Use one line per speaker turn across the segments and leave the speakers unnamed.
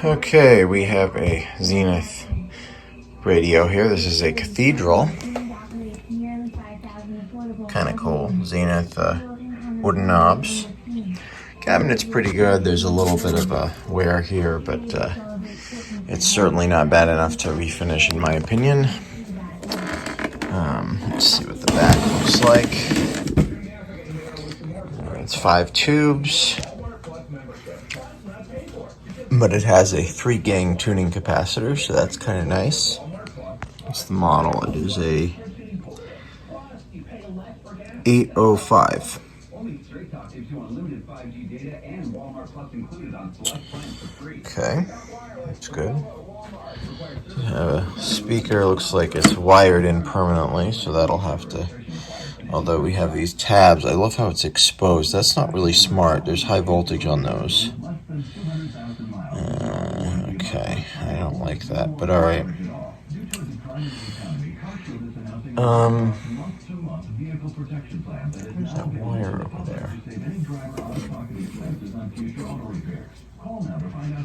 Okay, we have a Zenith radio here. This is a Cathedral. Kind of cool. Zenith wooden knobs. Cabinet's pretty good. There's a little bit of a wear here, but it's certainly not bad enough to refinish in my opinion. Let's see what the back looks like. It's 5 tubes, but it has a 3-gang tuning capacitor, so that's kind of nice. What's the model? It is a 805. Okay, that's good. Speaker looks like it's wired in permanently, so that'll have to, although we have these tabs. I love how it's exposed. That's not really smart. There's high voltage on those. Okay, I don't like that, but alright. Where's that wire over there?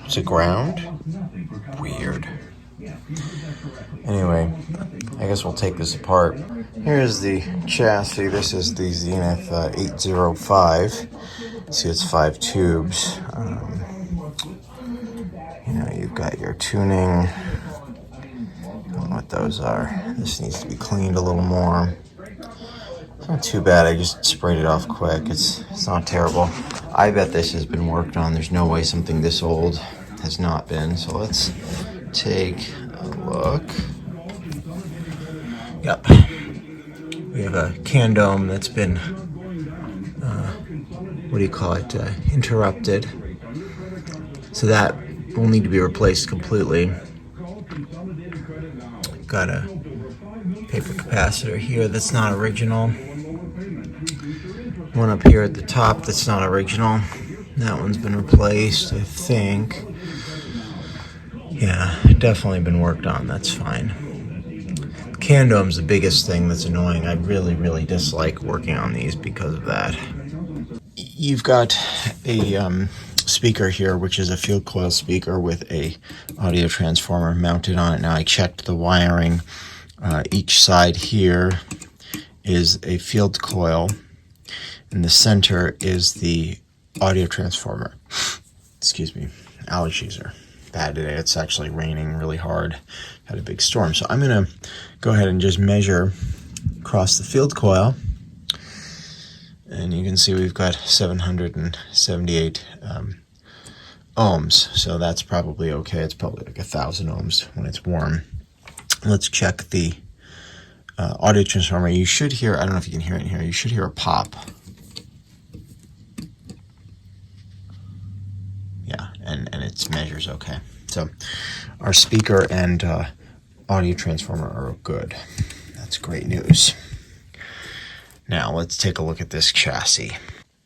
It's a ground? Weird. Anyway, I guess we'll take this apart. Here's the chassis. This is the Zenith 805. See, it's 5 tubes. You've got your tuning. I don't know what those are. This needs to be cleaned a little more. It's not too bad. I just sprayed it off quick. It's not terrible. I bet this has been worked on. There's no way something this old has not been. So let's take a look. Yep. We have a can dome that's been, interrupted. So that will need to be replaced completely. Got a paper capacitor here that's not original. One up here at the top that's not original. That one's been replaced, I think. Yeah, definitely been worked on. That's fine. Can dome's the biggest thing that's annoying. I really dislike working on these because of that. You've got a speaker here, which is a field coil speaker with a audio transformer mounted on it. Now I checked the wiring. Each side here is a field coil, and the center is the audio transformer. Excuse me, allergies are bad today. It's actually raining really hard. Had a big storm. So I'm going to go ahead and just measure across the field coil. And you can see we've got 778 ohms. So that's probably okay. It's probably like 1,000 ohms when it's warm. Let's check the audio transformer. You should hear, I don't know if you can hear it in here, you should hear a pop. Yeah, and its measures okay. So our speaker and audio transformer are good. That's great news. Now let's take a look at this chassis.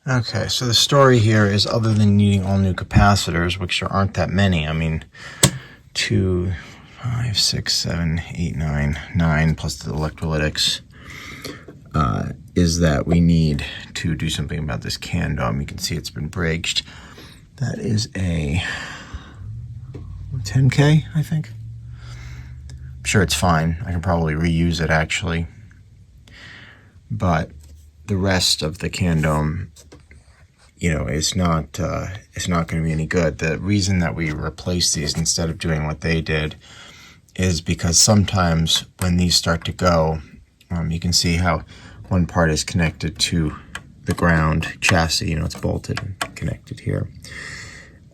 Okay, so the story here is, other than needing all new capacitors, which there aren't that many, I mean 2, 5, 6, 7, 8, 9 plus the electrolytics, is that we need to do something about this can dome. You can see it's been bridged. That is a 10K, I think. I'm sure it's fine. I can probably reuse it actually. But the rest of the can dome, is not going to be any good. The reason that we replace these instead of doing what they did is because sometimes when these start to go, you can see how one part is connected to the ground chassis. It's bolted and connected here.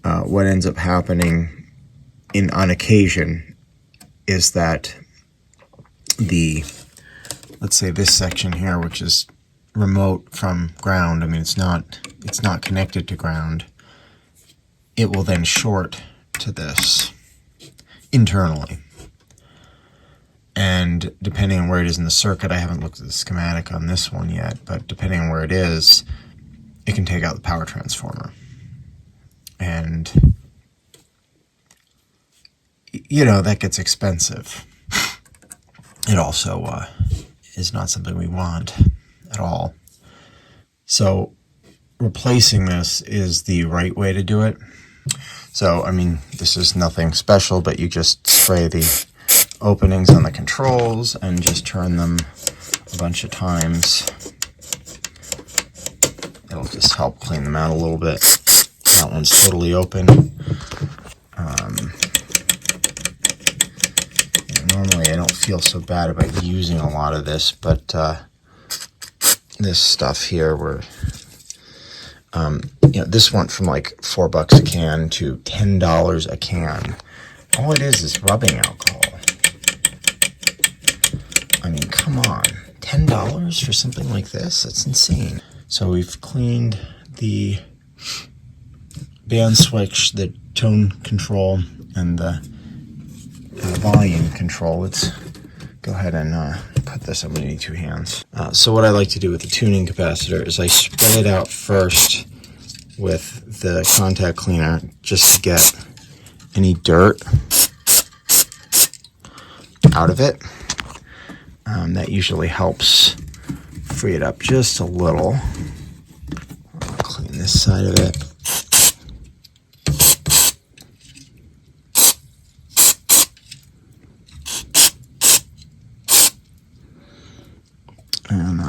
What ends up happening on occasion is that let's say this section here, which is remote from ground, I mean it's not connected to ground, it will then short to this internally. And depending on where it is in the circuit, I haven't looked at the schematic on this one yet, but depending on where it is, it can take out the power transformer. And that gets expensive. It also is not something we want at all. So replacing this is the right way to do it. So, I mean, this is nothing special, but you just spray the openings on the controls and just turn them a bunch of times. It'll just help clean them out a little bit. That one's totally open. Normally I don't feel so bad about using a lot of this, but this stuff here, this went from like $4 a can to $10 a can. All it is rubbing alcohol. I mean, come on, $10 for something like this? That's insane. So we've cleaned the band switch, the tone control, and the volume control. Let's go ahead and put this. I'm going to need two hands. So what I like to do with the tuning capacitor is I spray it out first with the contact cleaner just to get any dirt out of it. That usually helps free it up just a little. I'll clean this side of it. And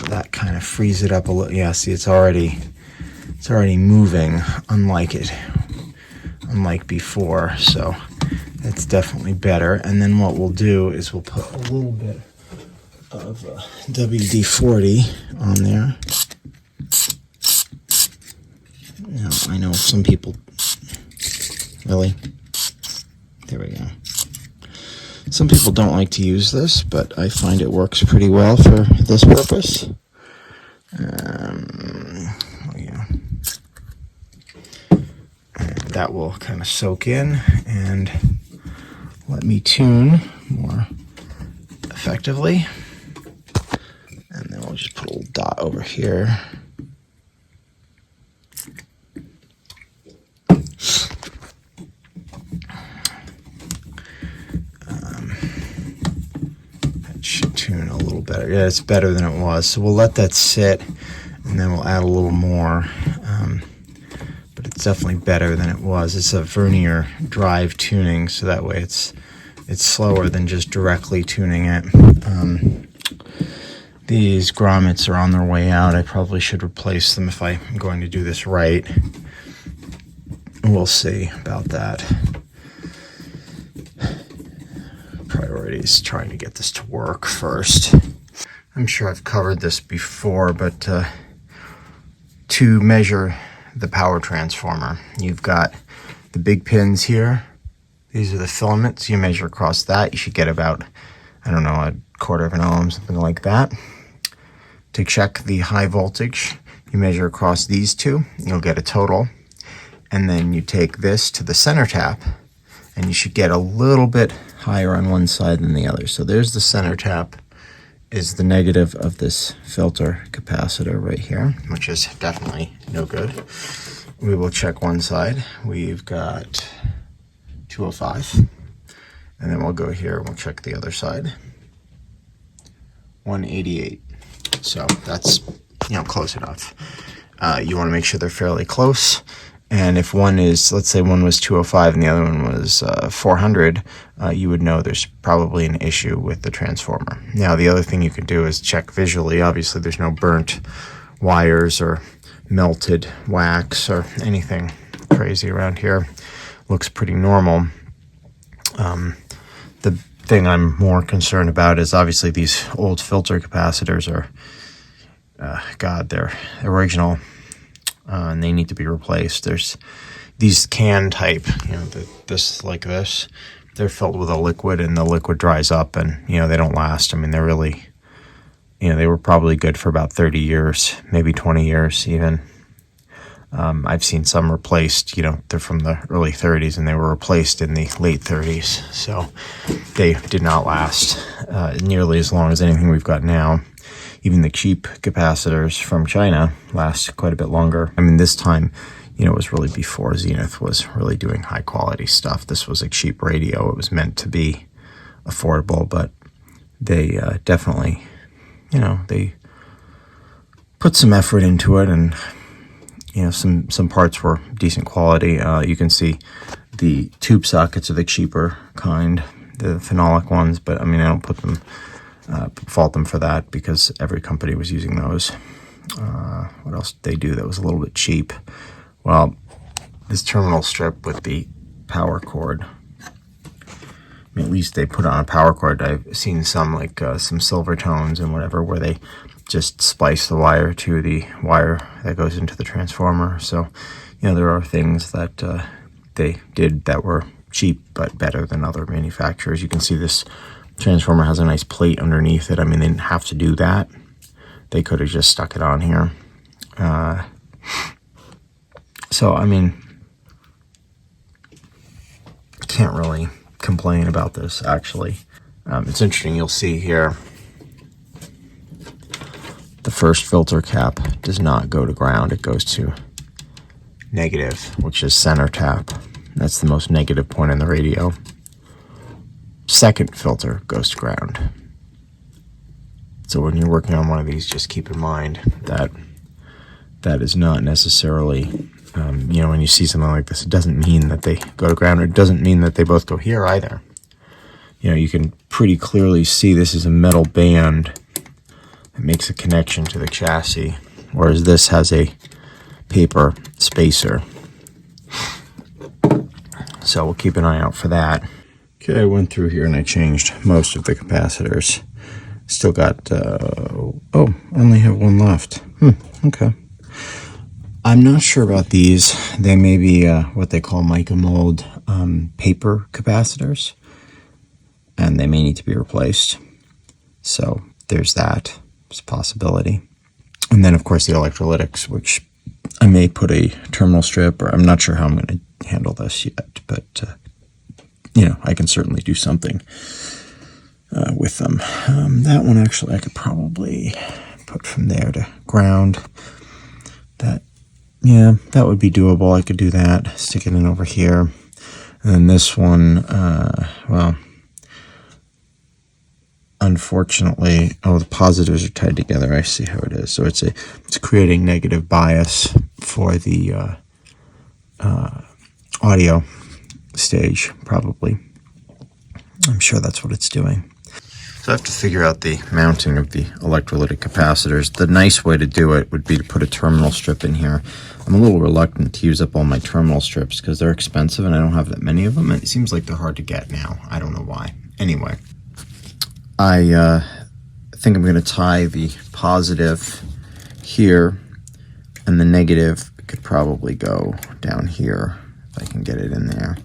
that kind of frees it up a little. Yeah, see, it's already moving, unlike before. So it's definitely better. And then what we'll do is we'll put a little bit of WD-40 on there. Now, I know some people. Really? There we go. Some people don't like to use this, but I find it works pretty well for this purpose. Yeah. And that will kind of soak in and let me tune more effectively. And then we'll just put a little dot over here. Tune a little better. Yeah, it's better than it was. So we'll let that sit, and then we'll add a little more. But it's definitely better than it was. It's a vernier drive tuning, so that way it's slower than just directly tuning it. These grommets are on their way out. I probably should replace them if I'm going to do this right. We'll see about that. Priorities, trying to get this to work first. I'm sure I've covered this before, but to measure the power transformer, you've got the big pins here. These are the filaments. You measure across that. You should get about, I don't know, a quarter of an ohm, something like that. To check the high voltage, you measure across these two. You'll get a total. And then you take this to the center tap, and you should get a little bit higher on one side than the other. So there's the center tap, is the negative of this filter capacitor right here, which is definitely no good. We will check one side. We've got 205. And then we'll go here and we'll check the other side. 188. So that's, close enough. You want to make sure they're fairly close. And if one is, let's say one was 205 and the other one was 400, you would know there's probably an issue with the transformer. Now, the other thing you can do is check visually. Obviously, there's no burnt wires or melted wax or anything crazy around here. Looks pretty normal. The thing I'm more concerned about is obviously these old filter capacitors are, they're original. And they need to be replaced. There's these can type, this like this, they're filled with a liquid and the liquid dries up and, they don't last. I mean, they're really, they were probably good for about 30 years, maybe 20 years even. I've seen some replaced, they're from the early 30s and they were replaced in the late 30s. So they did not last nearly as long as anything we've got now. Even the cheap capacitors from China last quite a bit longer. I mean, this time, it was really before Zenith was really doing high quality stuff. This was a cheap radio. It was meant to be affordable, but they definitely, they put some effort into it and, you know, some parts were decent quality. You can see the tube sockets are the cheaper kind, the phenolic ones, but I mean, I don't put them, fault them for that because every company was using those. What else did they do that was a little bit cheap? Well, this terminal strip with the power cord, I mean, at least they put on a power cord. I've seen some, like some silver tones and whatever, where they just splice the wire to the wire that goes into the transformer. So, you know, there are things that they did that were cheap but better than other manufacturers. You can see this transformer has a nice plate underneath it. I mean, they didn't have to do that. They could have just stuck it on here. So, I mean, can't really complain about this, actually. It's interesting, you'll see here, the first filter cap does not go to ground. It goes to negative, which is center tap. That's the most negative point in the radio. Second filter goes to ground. So when you're working on one of these, just keep in mind that that is not necessarily, you know, when you see something like this, it doesn't mean that they go to ground. It doesn't mean that they both go here either. You know, you can pretty clearly see this is a metal band that makes a connection to the chassis, whereas this has a paper spacer. So we'll keep an eye out for that. Okay, I went through here and I changed most of the capacitors. Still got, oh, only have one left. Okay. I'm not sure about these. They may be what they call mica mold paper capacitors, and they may need to be replaced. So there's that. It's a possibility. And then, of course, the electrolytics, which I may put a terminal strip, or I'm not sure how I'm going to handle this yet, but, you know, I can certainly do something with them. That one, actually, I could probably put from there to ground. That, yeah, that would be doable. I could do that, stick it in over here. And then this one, well, unfortunately, oh, the positives are tied together. I see how it is. So it's creating negative bias for the audio stage, probably. I'm sure that's what it's doing. So I have to figure out the mounting of the electrolytic capacitors. The nice way to do it would be to put a terminal strip in here. I'm a little reluctant to use up all my terminal strips because they're expensive and I don't have that many of them. And it seems like they're hard to get now. I don't know why. Anyway, I think I'm going to tie the positive here, and the negative could probably go down here if I can get it in there.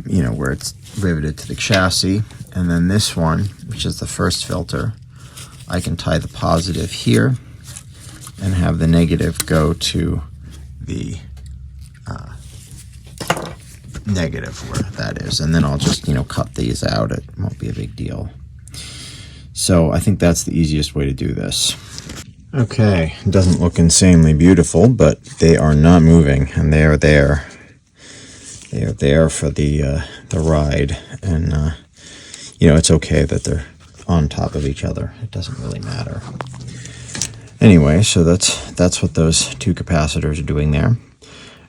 You know, where it's riveted to the chassis. And then this one, which is the first filter, I can tie the positive here and have the negative go to the negative where that is. And then I'll just, you know, cut these out. It won't be a big deal. So I think that's the easiest way to do this. Okay, it doesn't look insanely beautiful, but they are not moving, and they are there. They are there for the ride, and you know, it's okay that they're on top of each other. It doesn't really matter. Anyway, so that's what those two capacitors are doing there.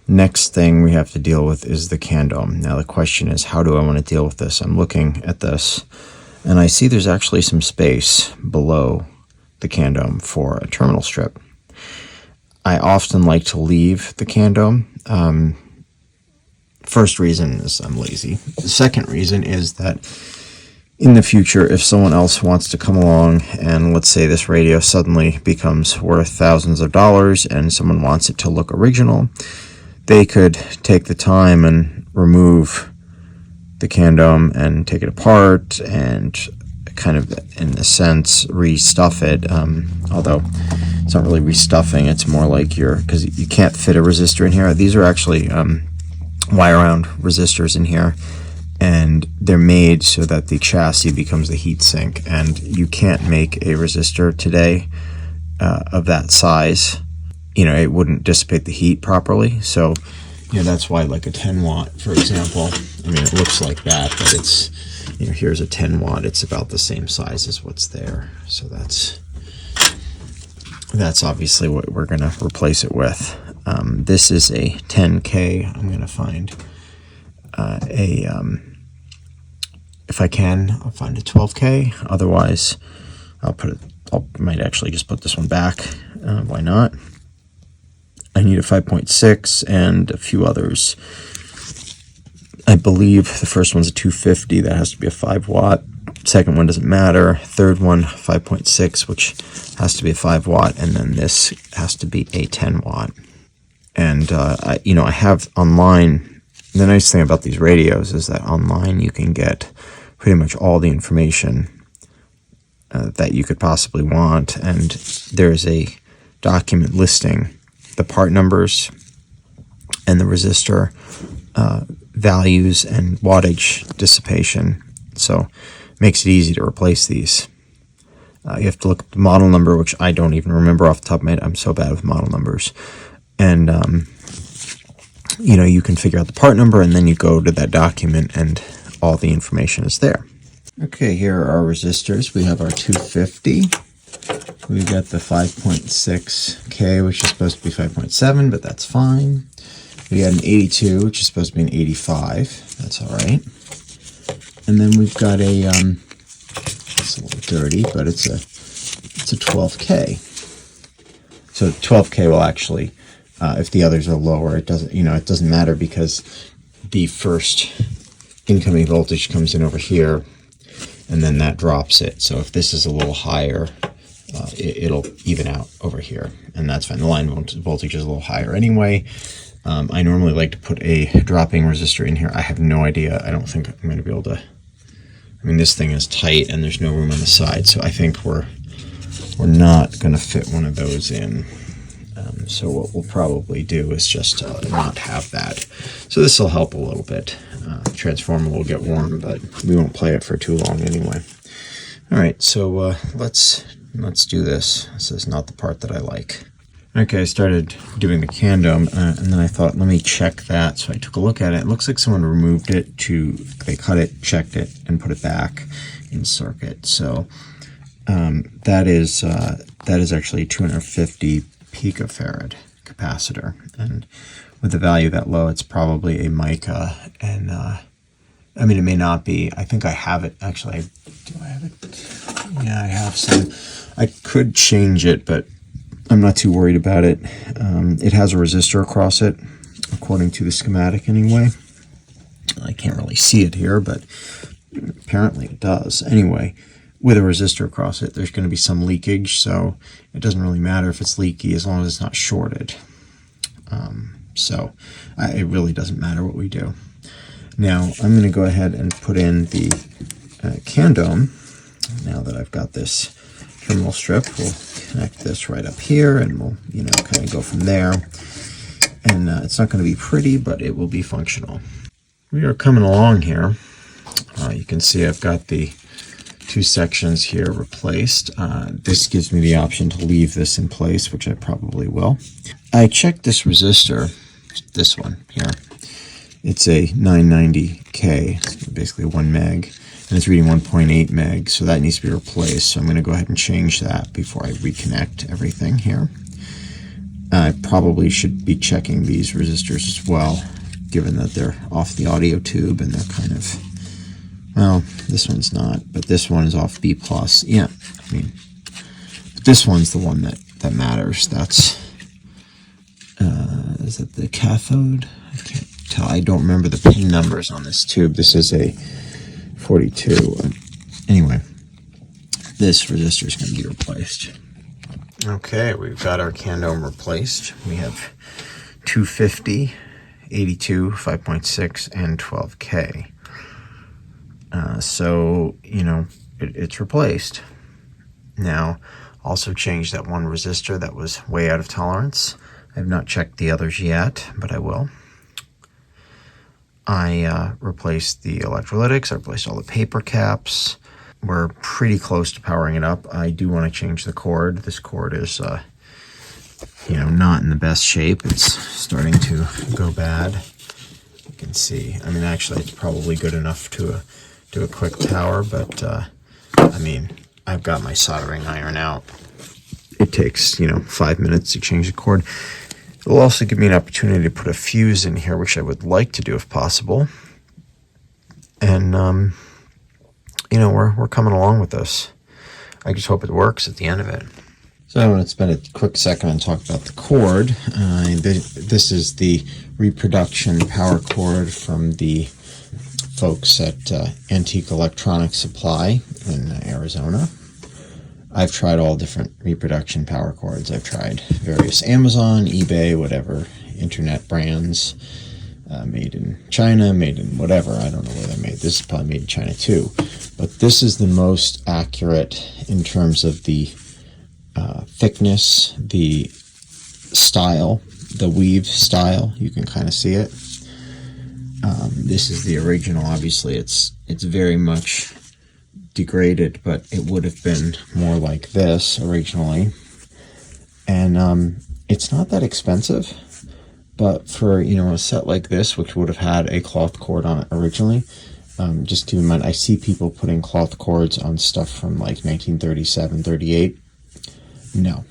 Next thing we have to deal with is the CAN dome. Now the question is, how do I want to deal with this? I'm looking at this, and I see there's actually some space below the CAN dome for a terminal strip. I often like to leave the CAN dome. First reason is I'm lazy. The second reason is that in the future, if someone else wants to come along and let's say this radio suddenly becomes worth thousands of dollars and someone wants it to look original, they could take the time and remove the CAN dome and take it apart and kind of, in a sense, restuff it. Although it's not really restuffing, it's more like because you can't fit a resistor in here. These are actually wire wound resistors in here, and they're made so that the chassis becomes the heat sink, and you can't make a resistor today of that size. You know, it wouldn't dissipate the heat properly. So, you know, that's why, like a 10 watt, for example, I mean, it looks like that, but it's, you know, here's a 10 watt, it's about the same size as what's there. So that's that's obviously what we're going to replace it with. This is a 10K. I'm going to find if I can, I'll find a 12K. Otherwise, I might actually just put this one back. Why not? I need a 5.6 and a few others. I believe the first one's a 250. That has to be a 5 watt. Second one doesn't matter. Third one, 5.6, which has to be a 5 watt. And then this has to be a 10 watt. And, I have online, the nice thing about these radios is that online you can get pretty much all the information that you could possibly want. And there's a document listing the part numbers and the resistor values and wattage dissipation. So it makes it easy to replace these. You have to look at the model number, which I don't even remember off the top of my head. I'm so bad with model numbers. And, you can figure out the part number, and then you go to that document and all the information is there. Okay, here are our resistors. We have our 250. We've got the 5.6K, which is supposed to be 5.7, but that's fine. We got an 82, which is supposed to be an 85. That's all right. And then we've got a, it's a little dirty, but it's a 12K. So 12K will actually, if the others are lower, it doesn't matter because the first incoming voltage comes in over here, and then that drops it. So if this is a little higher, it'll even out over here, and that's fine. The line voltage is a little higher anyway. I normally like to put a dropping resistor in here. I have no idea. I don't think I'm going to be able to. I mean, this thing is tight, and there's no room on the side, so I think we're not going to fit one of those in. So what we'll probably do is just not have that. So this will help a little bit. The transformer will get warm, but we won't play it for too long anyway. All right, so let's do this. This is not the part that I like. Okay, I started doing the CAN dome, and then I thought, let me check that. So I took a look at it. It looks like someone removed it they cut it, checked it, and put it back in circuit. So that is actually 250 picofarad capacitor, and with the value that low, it's probably a mica. And I mean, it may not be. I think I have it. Actually, do I have it? Yeah, I have some. I could change it, but I'm not too worried about it. It has a resistor across it, according to the schematic anyway. I can't really see it here, but apparently it does. Anyway, with a resistor across it, there's going to be some leakage, so it doesn't really matter if it's leaky as long as it's not shorted. It really doesn't matter what we do. Now, I'm going to go ahead and put in the CAN dome. Now that I've got this terminal strip, we'll connect this right up here, and we'll, kind of go from there. And it's not going to be pretty, but it will be functional. We are coming along here. You can see I've got the two sections here replaced. This gives me the option to leave this in place, which I probably will. I checked this resistor, this one here. It's a 990K, it's basically 1 meg, and it's reading 1.8 meg, so that needs to be replaced. So I'm going to go ahead and change that before I reconnect everything here. I probably should be checking these resistors as well, given that they're off the audio tube and they're kind of, well, this one's not, but this one is off B+. Yeah, I mean, this one's the one that matters. That's, is it the cathode? I can't tell. I don't remember the pin numbers on this tube. This is a 42. Anyway, this resistor is going to be replaced. Okay, we've got our CAN dome replaced. We have 250, 82, 5.6, and 12K. So, it's replaced. Now, also changed that one resistor that was way out of tolerance. I have not checked the others yet, but I will. I replaced the electrolytics. I replaced all the paper caps. We're pretty close to powering it up. I do want to change the cord. This cord is, not in the best shape. It's starting to go bad. You can see. I mean, actually, it's probably good enough to do a quick tower, but, I've got my soldering iron out. it takes, 5 minutes to change the cord. It'll also give me an opportunity to put a fuse in here, which I would like to do if possible. And, we're coming along with this. I just hope it works at the end of it. So I want to spend a quick second and talk about the cord. This is the reproduction power cord from the folks at Antique Electronics Supply in Arizona. I've tried all different reproduction power cords. I've tried various Amazon, eBay, whatever, internet brands, made in China, made in whatever. I don't know where they're made. This is probably made in China too. But this is the most accurate in terms of the thickness, the style, the weave style. You can kind of see it. This is the original. Obviously, it's very much degraded, but it would have been more like this originally. And it's not that expensive, but for a set like this, which would have had a cloth cord on it originally, just keep in mind, I see people putting cloth cords on stuff from like 1937, 38. No,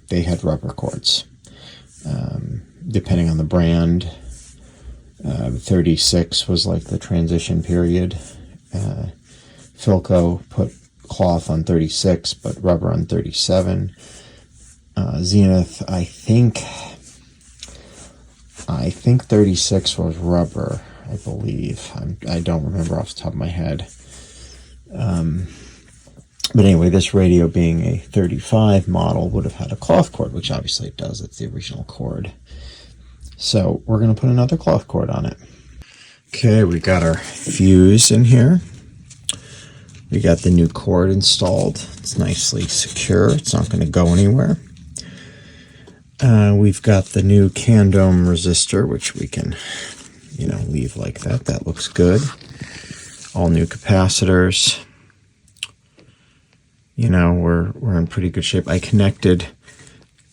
they had rubber cords. Depending on the brand, 36 was like the transition period. Philco put cloth on 36, but rubber on 37. Zenith, I think 36 was rubber, I believe. I don't remember off the top of my head. But anyway, this radio being a 35 model would have had a cloth cord, which obviously it does. It's the original cord. So we're going to put another cloth cord on it. Okay, we got our fuse in here. We got the new cord installed. It's nicely secure. It's not going to go anywhere. We've got the new Candome resistor, which we can, leave like that. That looks good. All new capacitors. We're in pretty good shape. I connected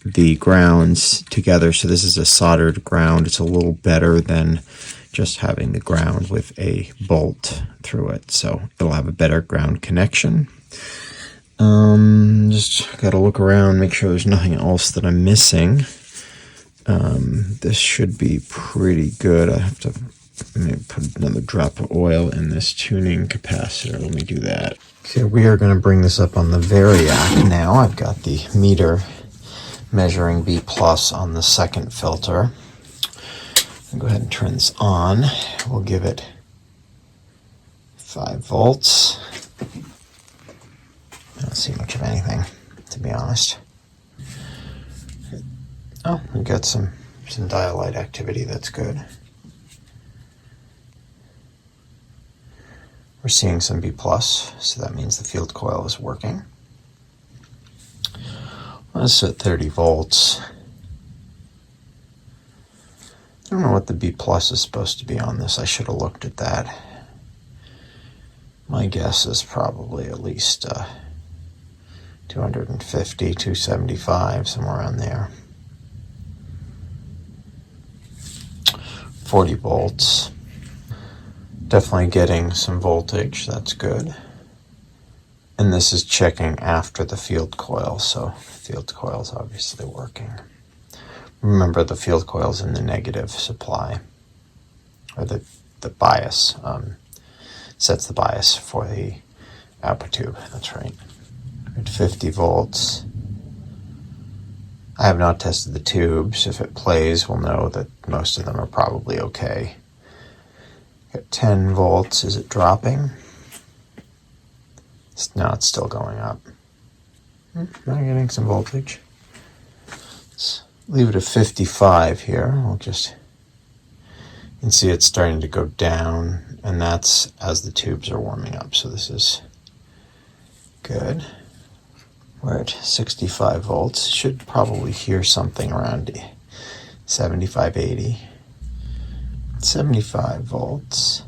the grounds together, so this is a soldered ground. It's a little better than just having the ground with a bolt through it, so it'll have a better ground connection. Just gotta look around, make sure there's nothing else that I'm missing. This should be pretty good. I have to maybe put another drop of oil in this tuning capacitor. Let me do that. Okay, we are going to bring this up on the Variac now. I've got the meter measuring B+ on the second filter. I'll go ahead and turn this on. We'll give it 5 volts. I don't see much of anything, to be honest. Oh, we got some dial-light activity. That's good. We're seeing some B+, so that means the field coil is working. Let's set 30 volts. I don't know what the B+ is supposed to be on this. I should have looked at that. My guess is probably at least 250, 275, somewhere around there. 40 volts. Definitely getting some voltage, that's good. And this is checking after the field coil, so the field coil is obviously working. Remember, the field coil is in the negative supply, or the bias, sets the bias for the output tube, that's right. At 50 volts. I have not tested the tubes. If it plays, we'll know that most of them are probably okay. At 10 volts, is it dropping? No, it's still going up. I'm getting some voltage. Let's leave it at 55 here. You can see it's starting to go down, and that's as the tubes are warming up, so this is good. We're at 65 volts. Should probably hear something around 75, 80. 75 volts.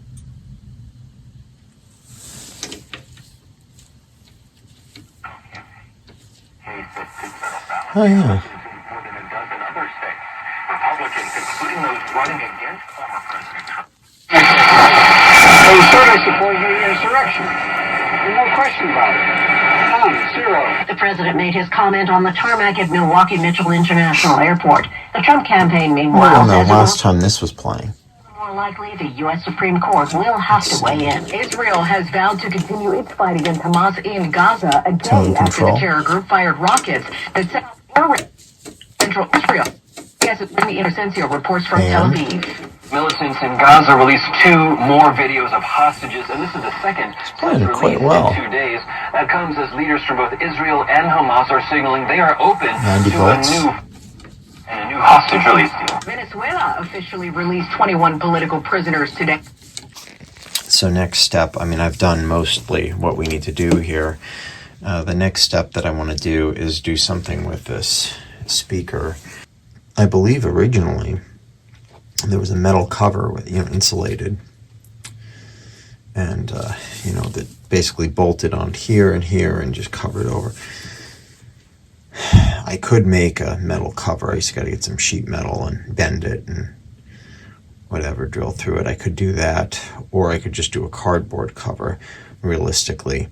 Oh, yeah.
More than a dozen other states. Republicans, including those running against former President Trump. They certainly support the insurrection. There's no question about it. 0.
The president made his comment on the tarmac at Milwaukee Mitchell International Airport. The Trump campaign, meanwhile,
No,
says
last time this was playing.
more likely the U.S. Supreme Court will have to weigh in. Israel has vowed to continue its fight against Hamas in Gaza a day after the terror group fired rockets that set off central Israel. Yes, Lenny Inocencio reports from Tel Aviv.
Militants in Gaza released 2 more videos of hostages, and this is the second
playing
such
quite
release
well.
in 2 days. That comes as leaders from both Israel and Hamas are signaling they are open
90
to
volts.
a new hostage release deal.
Venezuela officially released 21 political prisoners today.
So next step, I mean, I've done mostly what we need to do here. The next step that I want to do is do something with this speaker. I believe originally there was a metal cover with, insulated, and that basically bolted on here and just covered over. I could make a metal cover. I just got to get some sheet metal and bend it and whatever, drill through it. I could do that, or I could just do a cardboard cover. Realistically,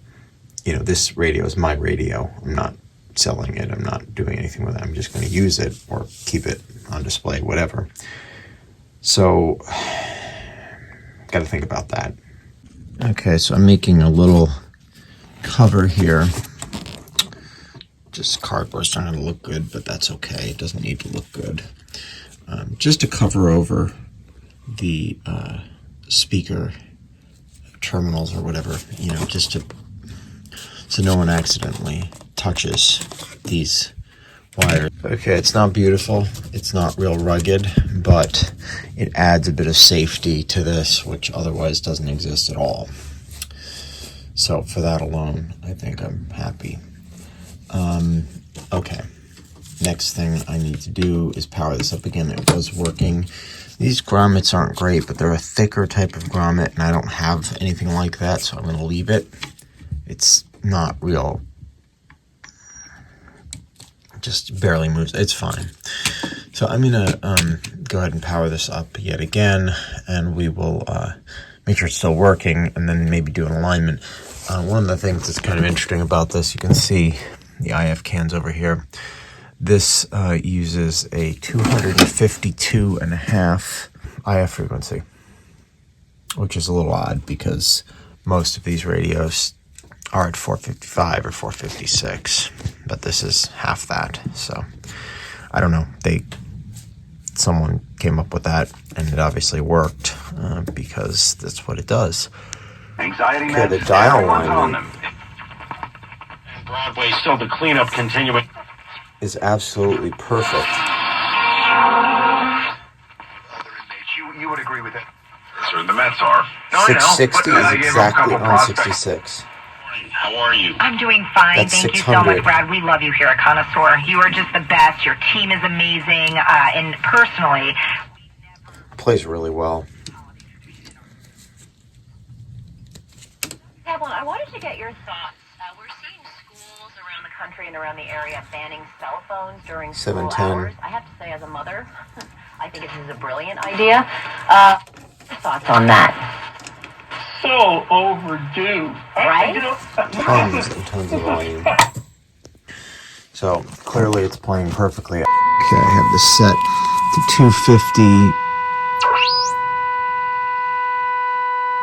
this radio is my radio. I'm not selling it. I'm not doing anything with it. I'm just going to use it or keep it on display, whatever. So, got to think about that. Okay, so I'm making a little cover here. Just cardboard's not going to look good, but that's okay. It doesn't need to look good. Just to cover over the speaker terminals or whatever, just so no one accidentally touches these wires. Okay, it's not beautiful. It's not real rugged, but it adds a bit of safety to this, which otherwise doesn't exist at all. So for that alone, I think I'm happy. Okay. Next thing I need to do is power this up again. It was working. These grommets aren't great, but they're a thicker type of grommet, and I don't have anything like that, so I'm going to leave it. It's not real. Just barely moves. It's fine. So I'm going to go ahead and power this up yet again, and we will make sure it's still working, and then maybe do an alignment. One of the things that's kind of interesting about this, you can see the IF cans over here. This uses a 252.5 IF frequency, which is a little odd because most of these radios are at 455 or 456, but this is half that. So I don't know. Someone came up with that, and it obviously worked because that's what it does.
Anxiety
Okay, the dial line
and Broadway still the cleanup continuing.
Is absolutely perfect.
Other inmates, you would agree with that? Sir, the Mets are.
660 is exactly on 66.
How are you?
I'm doing fine.
That's
Thank
600.
you so much, Brad. We love you here at Connoisseur. You are just the best. Your team is amazing. And personally,
Plays really well.
Evelyn, I wanted to get your thoughts. We're seeing schools around the country and around the area banning cell phones during school
710.
hours. I have to say, as a mother, I think this is a brilliant idea. Thoughts on that?
So overdue.
Right?
Tons and tons of volume. So clearly it's playing perfectly. Okay, I have this set to 250.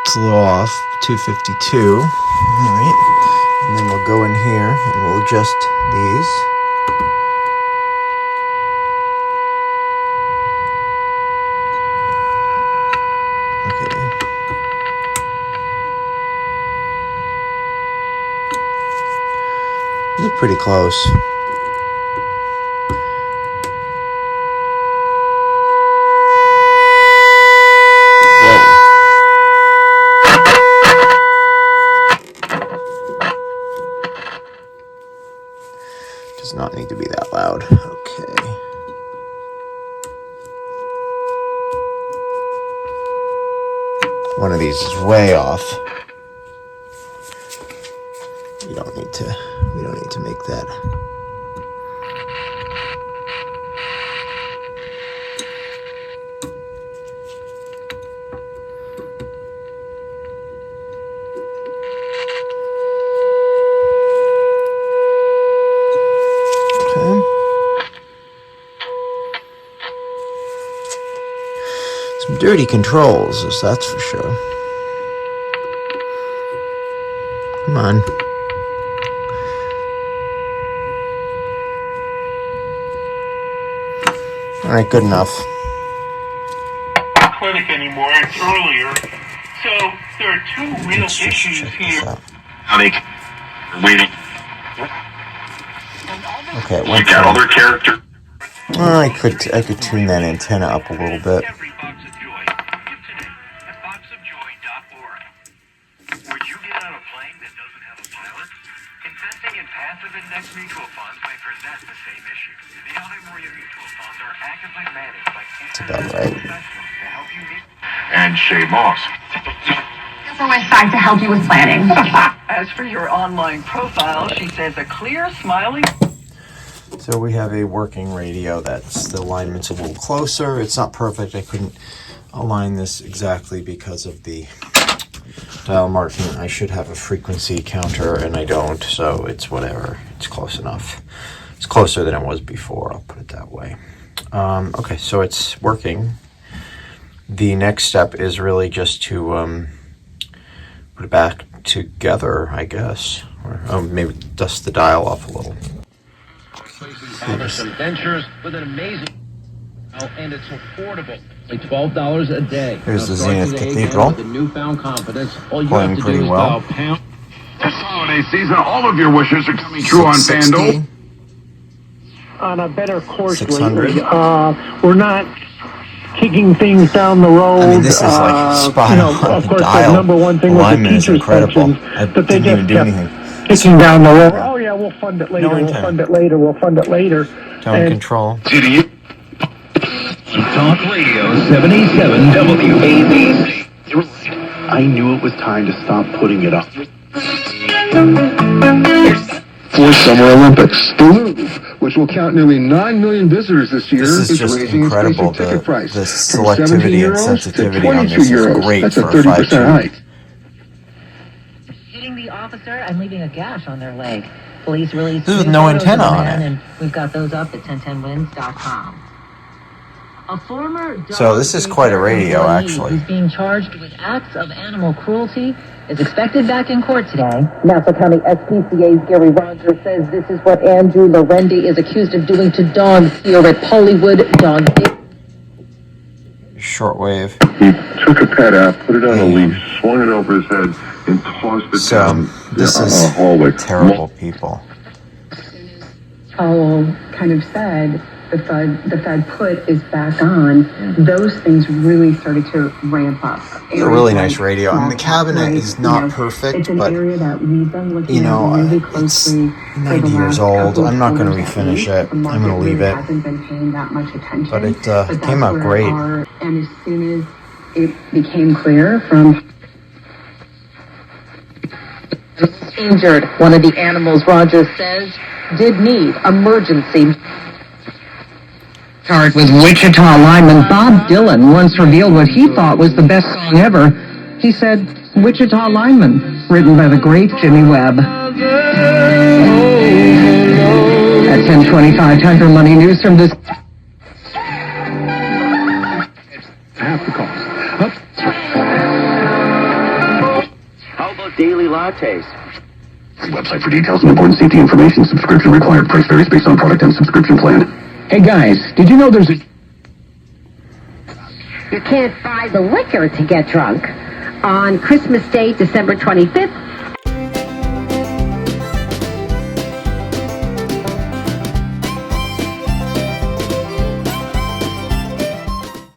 It's a little off, 252. Alright. And then we'll go in here and we'll adjust these. Okay. They're pretty close. Does not need to be that loud. Okay. One of these is way off. We don't need to make that. Dirty controls, that's for sure. Come on. Alright, good enough.
Clinic anymore. It's earlier. So there are two real
Let's just
issues
check this
here.
out.
Waiting.
Okay, it went
Got
from,
other character.
I could tune that antenna up a little bit.
Every box of joy. Give today at boxofjoy.org. Would you get on a plane that doesn't have a pilot? Investing in passive index mutual funds may present the same issue. The Alvin mutual funds are actively managed by
That's about right.
professionals to help you meet. And Shay Moss.
Government side to help you with planning.
As for your online profile, she says a clear, smiling.
So we have a working radio that's, the alignment's a little closer. It's not perfect. I couldn't align this exactly because of the dial marking. I should have a frequency counter and I don't, so it's whatever. It's close enough. It's closer than it was before, I'll put it that way. Okay, so it's working. The next step is really just to put it back together, I guess. Or maybe dust the dial off a little.
Some dentures with an amazing, and it's affordable. Like $12 a day.
Here's the
Now, start
Zenith
today
Cathedral.
again with the newfound confidence. All you
Playing
have to
pretty
do is
well.
dial pound.
This holiday season, all of your wishes are coming true on
660.
FanDuel.
On a better course
600.
lately. We're not kicking things down the road.
I mean, this is like spot
you know,
on.
of course,
Dial
the number one thing with the
alignment is
teachers'
incredible.
pensions,
I
that they
didn't even
just
do
kept
anything.
kicking down the road. Oh yeah, we'll fund it later.
No
we'll
antenna.
fund it later. We'll fund it later.
Tone
And
control.
Talk Radio 77 WABC.
I knew it was time to stop putting it up. For Summer Olympics, the Louvre, which will count nearly 9 million visitors this year,
This is just
raising
incredible.
its basic ticket price
The
from
selectivity
17
and
euros
sensitivity
to
on
22
this is
euros.
great
That's
for
a
a
30%
5G.
hike.
Hitting the officer and leaving a gash on their leg. Police released
This is
new
no
photos of
antenna
the
on
man,
it.
and we've got those up at 1010wins.com. A former dog
So this is quite a radio,
employee
actually.
who's being charged with acts of animal cruelty is expected back in court today. Nassau County SPCA's Gary Rogers says this is what Andrew Lorendi is accused of doing to dogs here at Hollywood Dog Day.
Shortwave.
He took a pet out, put it on a leash, swung it over his head, and tossed it
So
down
this
a
is
hallway.
terrible people.
Powell kind of said the Fed put is back on, those things really started to ramp up.
It's a really nice radio. I mean, the cabinet is not perfect,
it's an
but
area that we've been looking
you know,
at really
it's
closely.
90 years old. I'm not going to refinish it. I'm going to leave it.
Hasn't been paying that much attention,
But it
that's
came out
where
great.
And as soon as it became clear from
Injured, one of the animals, Rogers says, did need emergency.
Charged with Wichita lineman Bob Dylan once revealed what he thought was the best song ever. He said, Wichita Lineman, written by the great Jimmy Webb. At 10:25, time for Money News from this.
Half the cost.
How about daily lattes?
Website for details and important safety information. Subscription required. Price varies based on product and subscription plan.
Hey guys, did you know there's a...
You can't buy the liquor to get drunk. On Christmas Day, December 25th,